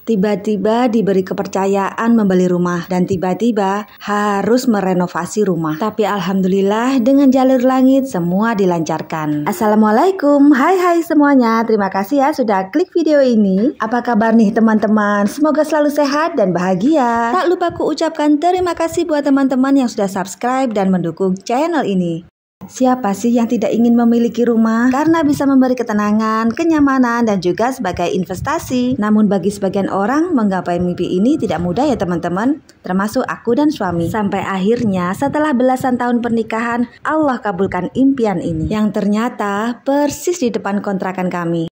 Tiba-tiba diberi kepercayaan membeli rumah dan tiba-tiba harus merenovasi rumah. Tapi alhamdulillah dengan jalur langit semua dilancarkan. Assalamualaikum, hai semuanya. Terima kasih ya sudah klik video ini. Apa kabar nih teman-teman? Semoga selalu sehat dan bahagia. Tak lupa ku ucapkan terima kasih buat teman-teman yang sudah subscribe dan mendukung channel ini. Siapa sih yang tidak ingin memiliki rumah? Karena bisa memberi ketenangan, kenyamanan, dan juga sebagai investasi. Namun bagi sebagian orang, menggapai mimpi ini tidak mudah ya teman-teman. Termasuk aku dan suami. Sampai akhirnya setelah belasan tahun pernikahan, Allah kabulkan impian ini. Yang ternyata persis di depan kontrakan kami.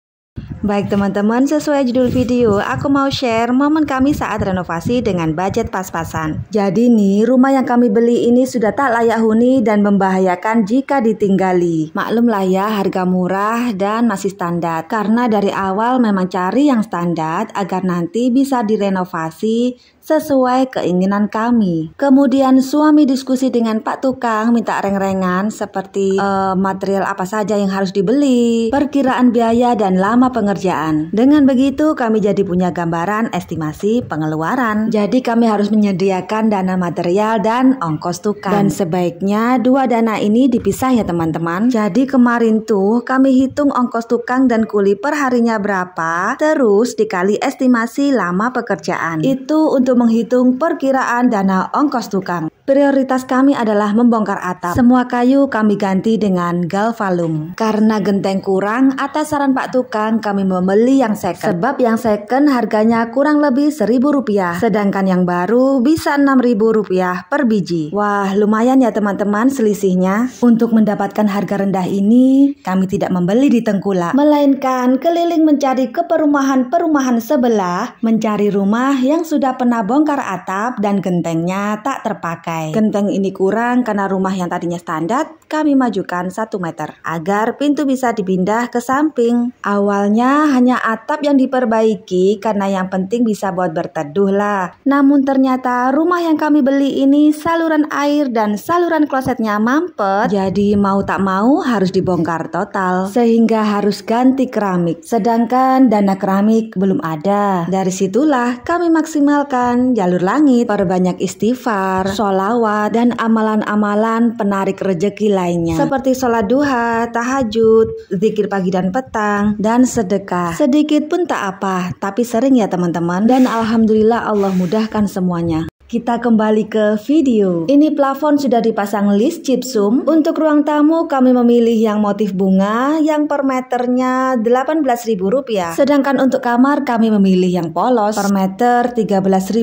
Baik teman-teman, sesuai judul video, aku mau share momen kami saat renovasi dengan budget pas-pasan. Jadi nih, rumah yang kami beli ini sudah tak layak huni dan membahayakan jika ditinggali. Maklum lah ya, harga murah dan masih standar. Karena dari awal memang cari yang standar agar nanti bisa direnovasi sesuai keinginan kami. Kemudian suami diskusi dengan Pak Tukang, minta reng-rengan seperti material apa saja yang harus dibeli, perkiraan biaya dan lama pengerjaan. Dengan begitu kami jadi punya gambaran estimasi pengeluaran. Jadi kami harus menyediakan dana material dan ongkos tukang. Dan sebaiknya dua dana ini dipisah ya teman-teman. Jadi kemarin tuh kami hitung ongkos tukang dan kuli per harinya berapa, terus dikali estimasi lama pekerjaan. Itu untuk menghitung perkiraan dana ongkos tukang. Prioritas kami adalah membongkar atap. Semua kayu kami ganti dengan galvalum. Karena genteng kurang, atas saran Pak Tukang kami membeli yang second. Sebab yang second harganya kurang lebih Rp1.000. Sedangkan yang baru bisa Rp6.000 per biji. Wah, lumayan ya teman-teman selisihnya. Untuk mendapatkan harga rendah ini, kami tidak membeli di Tengkulak, melainkan keliling mencari ke perumahan-perumahan sebelah, mencari rumah yang sudah pernah bongkar atap dan gentengnya tak terpakai. Genteng ini kurang karena rumah yang tadinya standar kami majukan 1 meter agar pintu bisa dipindah ke samping. Awalnya hanya atap yang diperbaiki karena yang penting bisa buat berteduh lah. Namun ternyata rumah yang kami beli ini saluran air dan saluran klosetnya mampet. Jadi mau tak mau harus dibongkar total sehingga harus ganti keramik. Sedangkan dana keramik belum ada. Dari situlah kami maksimalkan jalur langit, perbanyak istighfar, sholawat, dan amalan-amalan penarik rejeki lainnya seperti sholat duha, tahajud, zikir pagi dan petang, dan sedekah. Sedikit pun tak apa, tapi sering ya teman-teman. Dan alhamdulillah Allah mudahkan semuanya. Kita kembali ke video. Ini plafon sudah dipasang list gypsum. Untuk ruang tamu kami memilih yang motif bunga yang per meternya Rp18.000. Sedangkan untuk kamar kami memilih yang polos per meter Rp13.000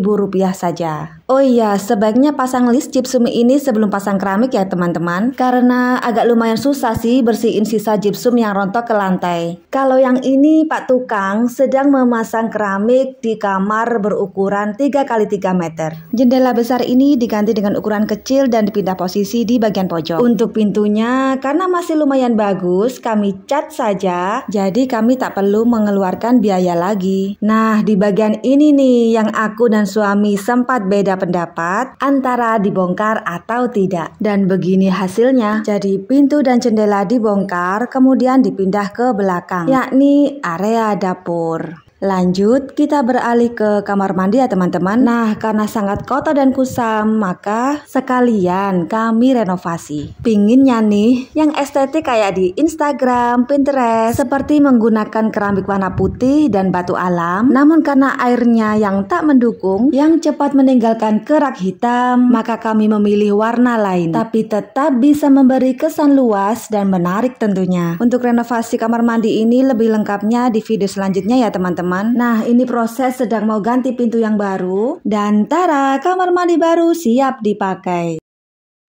saja. Oh iya, sebaiknya pasang list gypsum ini sebelum pasang keramik ya teman-teman. Karena agak lumayan susah sih bersihin sisa gypsum yang rontok ke lantai. Kalau yang ini Pak Tukang sedang memasang keramik di kamar berukuran 3x3 meter. Jendela besar ini diganti dengan ukuran kecil dan dipindah posisi di bagian pojok. Untuk pintunya, karena masih lumayan bagus, kami cat saja. Jadi kami tak perlu mengeluarkan biaya lagi. Nah, di bagian ini nih yang aku dan suami sempat beda pendapat antara dibongkar atau tidak. Dan begini hasilnya. Jadi pintu dan jendela dibongkar, kemudian dipindah ke belakang, yakni area dapur. Lanjut, kita beralih ke kamar mandi ya teman-teman. Nah, karena sangat kotor dan kusam, maka sekalian kami renovasi. Pinginnya nih, yang estetik kayak di Instagram, Pinterest, seperti menggunakan keramik warna putih dan batu alam. Namun karena airnya yang tak mendukung, yang cepat meninggalkan kerak hitam, maka kami memilih warna lain. Tapi tetap bisa memberi kesan luas dan menarik tentunya. Untuk renovasi kamar mandi ini lebih lengkapnya di video selanjutnya ya teman-teman. Nah, ini proses sedang mau ganti pintu yang baru dan tara, kamar mandi baru siap dipakai.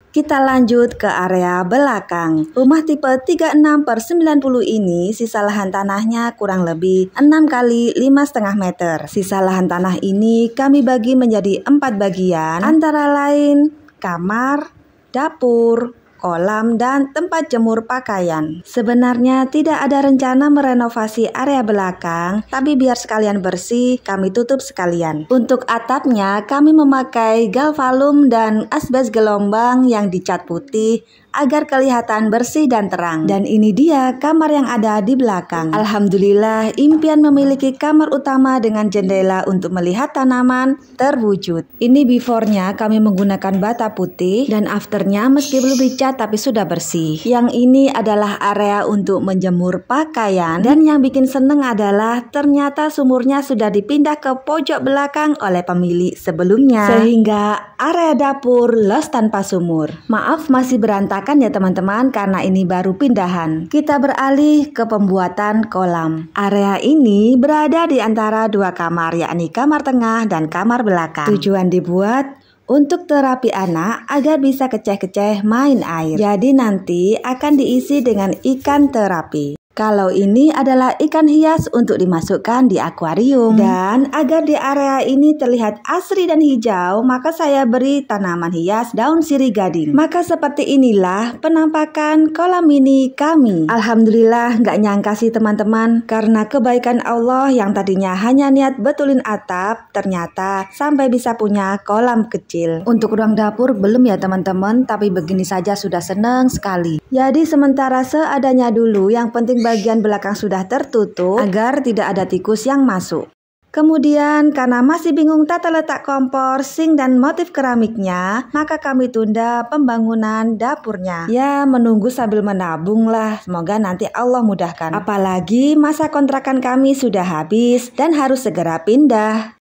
Kita lanjut ke area belakang. Rumah tipe 36/90 ini sisa lahan tanahnya kurang lebih 6 kali 5,5 meter. Sisa lahan tanah ini kami bagi menjadi 4 bagian, antara lain kamar, dapur, kolam, dan tempat jemur pakaian. Sebenarnya tidak ada rencana merenovasi area belakang, tapi biar sekalian bersih, kami tutup sekalian. Untuk atapnya, kami memakai galvalum dan asbes gelombang yang dicat putih agar kelihatan bersih dan terang. Dan ini dia kamar yang ada di belakang. Alhamdulillah, impian memiliki kamar utama dengan jendela untuk melihat tanaman terwujud. Ini before-nya kami menggunakan bata putih dan after-nya meski belum dicat tapi sudah bersih. Yang ini adalah area untuk menjemur pakaian, dan yang bikin seneng adalah ternyata sumurnya sudah dipindah ke pojok belakang oleh pemilik sebelumnya, sehingga area dapur los tanpa sumur. Maaf masih berantakan ya teman-teman, karena ini baru pindahan. Kita beralih ke pembuatan kolam. Area ini berada di antara dua kamar, yakni kamar tengah dan kamar belakang. Tujuan dibuat untuk terapi anak agar bisa keceh-keceh main air. Jadi nanti akan diisi dengan ikan terapi. Kalau ini adalah ikan hias untuk dimasukkan di akuarium. Dan agar di area ini terlihat asri dan hijau, maka saya beri tanaman hias daun sirih gading. Maka seperti inilah penampakan kolam mini kami. Alhamdulillah gak nyangka sih teman-teman, karena kebaikan Allah yang tadinya hanya niat betulin atap, ternyata sampai bisa punya kolam kecil. Untuk ruang dapur belum ya teman-teman, tapi begini saja sudah seneng sekali. Jadi sementara seadanya dulu, yang penting bagian belakang sudah tertutup agar tidak ada tikus yang masuk. Kemudian karena masih bingung tata letak kompor, sink dan motif keramiknya, maka kami tunda pembangunan dapurnya. Ya menunggu sambil menabung lah, semoga nanti Allah mudahkan. Apalagi masa kontrakan kami sudah habis dan harus segera pindah.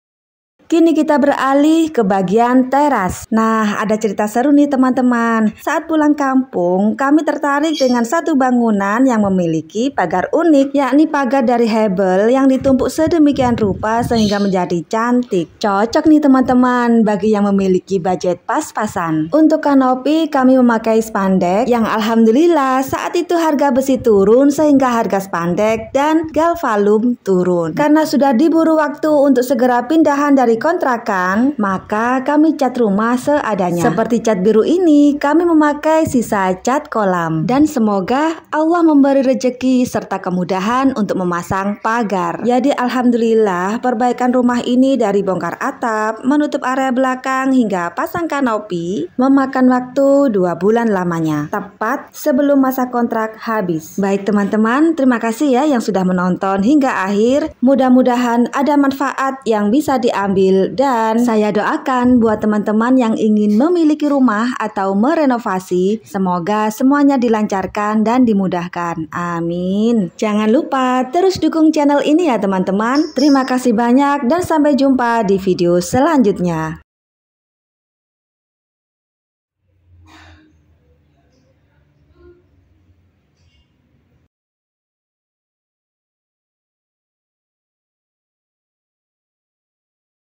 Kini kita beralih ke bagian teras. Nah, ada cerita seru nih teman-teman. Saat pulang kampung, kami tertarik dengan satu bangunan yang memiliki pagar unik, yakni pagar dari hebel yang ditumpuk sedemikian rupa sehingga menjadi cantik. Cocok nih teman-teman bagi yang memiliki budget pas-pasan. Untuk kanopi kami memakai spandek yang alhamdulillah saat itu harga besi turun sehingga harga spandek dan galvalum turun. Karena sudah diburu waktu untuk segera pindahan dari kontrakan, maka kami cat rumah seadanya. Seperti cat biru ini, kami memakai sisa cat kolam. Dan semoga Allah memberi rezeki serta kemudahan untuk memasang pagar. Jadi alhamdulillah perbaikan rumah ini dari bongkar atap, menutup area belakang hingga pasang kanopi memakan waktu 2 bulan lamanya, tepat sebelum masa kontrak habis. Baik teman-teman, terima kasih ya yang sudah menonton hingga akhir. Mudah-mudahan ada manfaat yang bisa diambil. Dan saya doakan buat teman-teman yang ingin memiliki rumah atau merenovasi, semoga semuanya dilancarkan dan dimudahkan. Amin. Jangan lupa terus dukung channel ini ya teman-teman. Terima kasih banyak dan sampai jumpa di video selanjutnya.